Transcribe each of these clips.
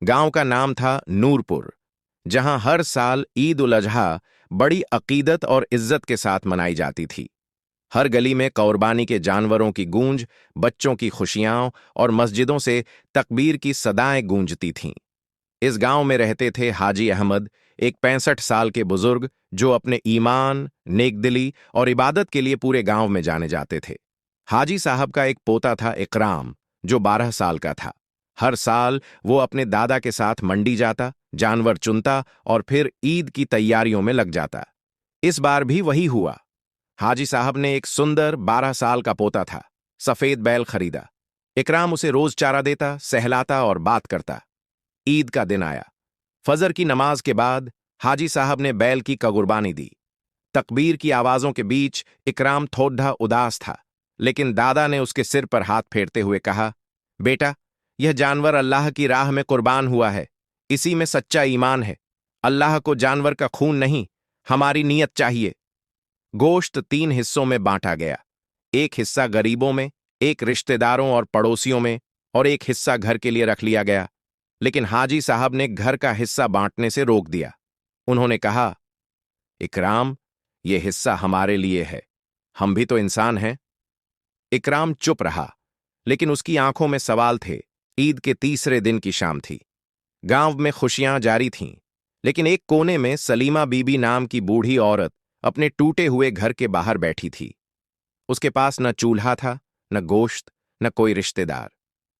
गांव का नाम था नूरपुर, जहां हर साल ईद उल अजहा बड़ी अकीदत और इज्जत के साथ मनाई जाती थी। हर गली में कुर्बानी के जानवरों की गूंज, बच्चों की खुशियां और मस्जिदों से तकबीर की सदाएं गूंजती थीं। इस गांव में रहते थे हाजी अहमद, एक 65 साल के बुजुर्ग जो अपने ईमान, नेकदिली और इबादत के लिए पूरे गांव में जाने जाते थे। हाजी साहब का एक पोता था इकराम, जो 12 साल का था। हर साल वो अपने दादा के साथ मंडी जाता, जानवर चुनता और फिर ईद की तैयारियों में लग जाता। इस बार भी वही हुआ। हाजी साहब ने एक सुंदर 12 साल का पोता था, सफेद बैल खरीदा। इकराम उसे रोज चारा देता, सहलाता और बात करता। ईद का दिन आया। फजर की नमाज के बाद हाजी साहब ने बैल की कुर्बानी दी। तकबीर की आवाजों के बीच इकराम थोड़ा उदास था, लेकिन दादा ने उसके सिर पर हाथ फेरते हुए कहा, बेटा, यह जानवर अल्लाह की राह में कुर्बान हुआ है। इसी में सच्चा ईमान है। अल्लाह को जानवर का खून नहीं, हमारी नीयत चाहिए। गोश्त 3 हिस्सों में बांटा गया। एक हिस्सा गरीबों में, एक रिश्तेदारों और पड़ोसियों में, और एक हिस्सा घर के लिए रख लिया गया। लेकिन हाजी साहब ने घर का हिस्सा बांटने से रोक दिया। उन्होंने कहा, इकराम, यह हिस्सा हमारे लिए है। हम भी तो इंसान हैं। इकराम चुप रहा, लेकिन उसकी आंखों में सवाल थे। ईद के तीसरे दिन की शाम थी। गांव में खुशियां जारी थीं, लेकिन एक कोने में सलीमा बीबी नाम की बूढ़ी औरत अपने टूटे हुए घर के बाहर बैठी थी। उसके पास न चूल्हा था, न गोश्त, न कोई रिश्तेदार।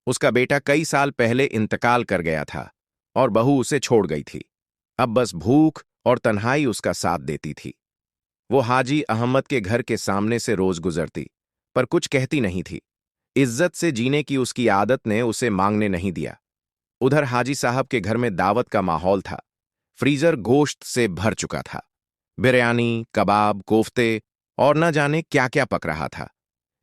उसका बेटा कई साल पहले इंतकाल कर गया था और बहू उसे छोड़ गई थी। अब बस भूख और तन्हाई उसका साथ देती थी। वो हाजी अहमद के घर के सामने से रोज गुजरती, पर कुछ कहती नहीं थी। इज्जत से जीने की उसकी आदत ने उसे मांगने नहीं दिया। उधर हाजी साहब के घर में दावत का माहौल था। फ्रीजर गोश्त से भर चुका था। बिरयानी, कबाब, कोफ्ते और न जाने क्या क्या पक रहा था।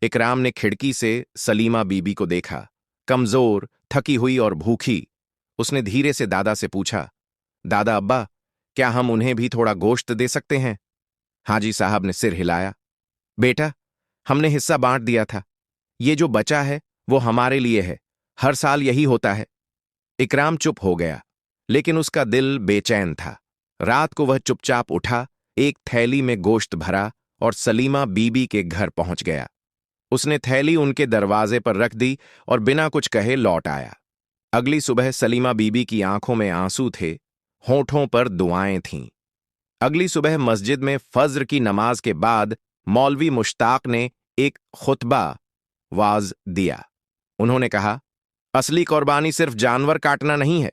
इकराम ने खिड़की से सलीमा बीबी को देखा, कमजोर, थकी हुई और भूखी। उसने धीरे से दादा से पूछा, दादा अब्बा, क्या हम उन्हें भी थोड़ा गोश्त दे सकते हैं? हाजी साहब ने सिर हिलाया। बेटा, हमने हिस्सा बांट दिया था। ये जो बचा है वो हमारे लिए है। हर साल यही होता है। इकराम चुप हो गया, लेकिन उसका दिल बेचैन था। रात को वह चुपचाप उठा, एक थैली में गोश्त भरा और सलीमा बीबी के घर पहुंच गया। उसने थैली उनके दरवाजे पर रख दी और बिना कुछ कहे लौट आया। अगली सुबह सलीमा बीबी की आंखों में आंसू थे, होठों पर दुआएं थीं। अगली सुबह मस्जिद में फज्र की नमाज के बाद मौलवी मुश्ताक ने एक खुतबा वाज दिया। उन्होंने कहा, असली कुर्बानी सिर्फ जानवर काटना नहीं है,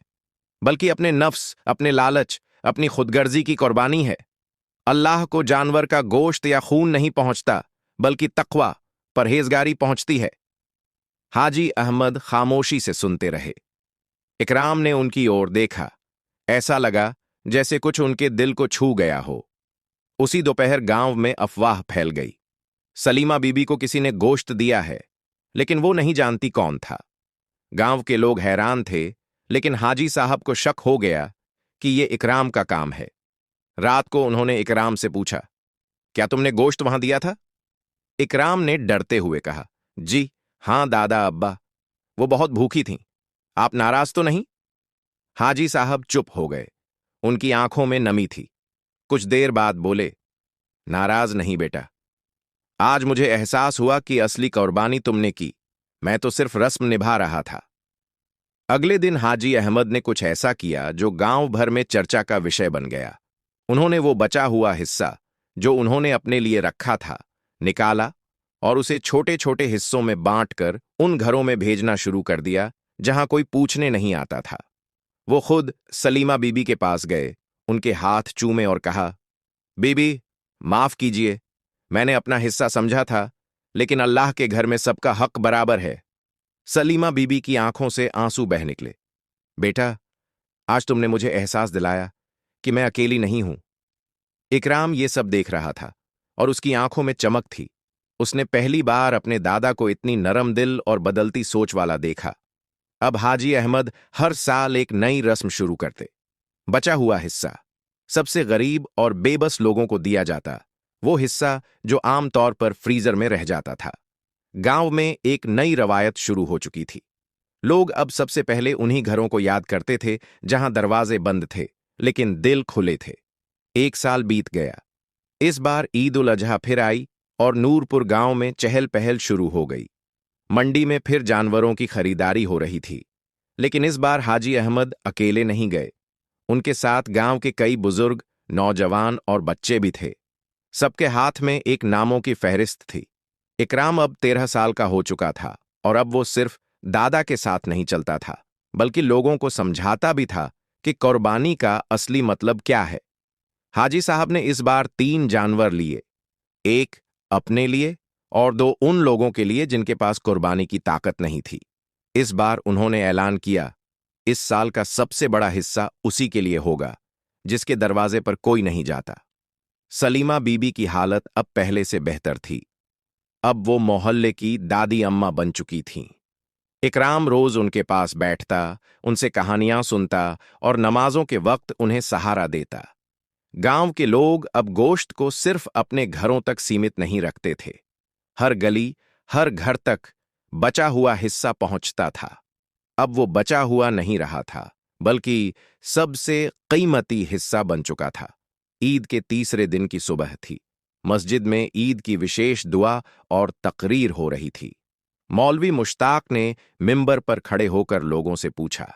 बल्कि अपने नफ्स, अपने लालच, अपनी खुदगर्जी की कुर्बानी है। अल्लाह को जानवर का गोश्त या खून नहीं पहुंचता, बल्कि तक़वा, परहेजगारी पहुंचती है। हाजी अहमद खामोशी से सुनते रहे। इकराम ने उनकी ओर देखा। ऐसा लगा जैसे कुछ उनके दिल को छू गया हो। उसी दोपहर गांव में अफवाह फैल गई। सलीमा बीबी को किसी ने गोश्त दिया है, लेकिन वो नहीं जानती कौन था। गांव के लोग हैरान थे, लेकिन हाजी साहब को शक हो गया कि ये इकराम का काम है। रात को उन्होंने इकराम से पूछा, क्या तुमने गोश्त वहां दिया था? इकराम ने डरते हुए कहा, जी हां दादा अब्बा, वो बहुत भूखी थीं। आप नाराज तो नहीं? हाजी साहब चुप हो गए। उनकी आंखों में नमी थी। कुछ देर बाद बोले, नाराज नहीं बेटा। आज मुझे एहसास हुआ कि असली कुर्बानी तुमने की। मैं तो सिर्फ रस्म निभा रहा था। अगले दिन हाजी अहमद ने कुछ ऐसा किया जो गांव भर में चर्चा का विषय बन गया। उन्होंने वो बचा हुआ हिस्सा जो उन्होंने अपने लिए रखा था, निकाला और उसे छोटे छोटे हिस्सों में बांटकर उन घरों में भेजना शुरू कर दिया जहां कोई पूछने नहीं आता था। वो खुद सलीमा बीबी के पास गए, उनके हाथ चूमे और कहा, बीबी, माफ कीजिए, मैंने अपना हिस्सा समझा था, लेकिन अल्लाह के घर में सबका हक बराबर है। सलीमा बीबी की आंखों से आंसू बह निकले। बेटा, आज तुमने मुझे एहसास दिलाया कि मैं अकेली नहीं हूं। इकराम ये सब देख रहा था और उसकी आंखों में चमक थी। उसने पहली बार अपने दादा को इतनी नरम दिल और बदलती सोच वाला देखा। अब हाजी अहमद हर साल एक नई रस्म शुरू करते। बचा हुआ हिस्सा सबसे गरीब और बेबस लोगों को दिया जाता, वो हिस्सा जो आमतौर पर फ्रीजर में रह जाता था। गांव में एक नई रवायत शुरू हो चुकी थी। लोग अब सबसे पहले उन्हीं घरों को याद करते थे जहां दरवाजे बंद थे, लेकिन दिल खुले थे। 1 साल बीत गया। इस बार ईद उल अजहा फिर आई और नूरपुर गांव में चहल पहल शुरू हो गई। मंडी में फिर जानवरों की खरीदारी हो रही थी। लेकिन इस बार हाजी अहमद अकेले नहीं गए। उनके साथ गांव के कई बुजुर्ग, नौजवान और बच्चे भी थे। सबके हाथ में एक नामों की फहरिस्त थी। इकराम अब 13 साल का हो चुका था और अब वो सिर्फ दादा के साथ नहीं चलता था, बल्कि लोगों को समझाता भी था कि कुर्बानी का असली मतलब क्या है। हाजी साहब ने इस बार 3 जानवर लिए, एक अपने लिए और 2 उन लोगों के लिए जिनके पास कुर्बानी की ताकत नहीं थी। इस बार उन्होंने ऐलान किया, इस साल का सबसे बड़ा हिस्सा उसी के लिए होगा जिसके दरवाजे पर कोई नहीं जाता। सलीमा बीबी की हालत अब पहले से बेहतर थी। अब वो मोहल्ले की दादी अम्मा बन चुकी थीं। इकराम रोज उनके पास बैठता, उनसे कहानियां सुनता और नमाजों के वक्त उन्हें सहारा देता। गांव के लोग अब गोश्त को सिर्फ अपने घरों तक सीमित नहीं रखते थे। हर गली, हर घर तक बचा हुआ हिस्सा पहुंचता था। अब वो बचा हुआ नहीं रहा था, बल्कि सबसे कीमती हिस्सा बन चुका था। ईद के तीसरे दिन की सुबह थी। मस्जिद में ईद की विशेष दुआ और तकरीर हो रही थी। मौलवी मुश्ताक ने मिंबर पर खड़े होकर लोगों से पूछा,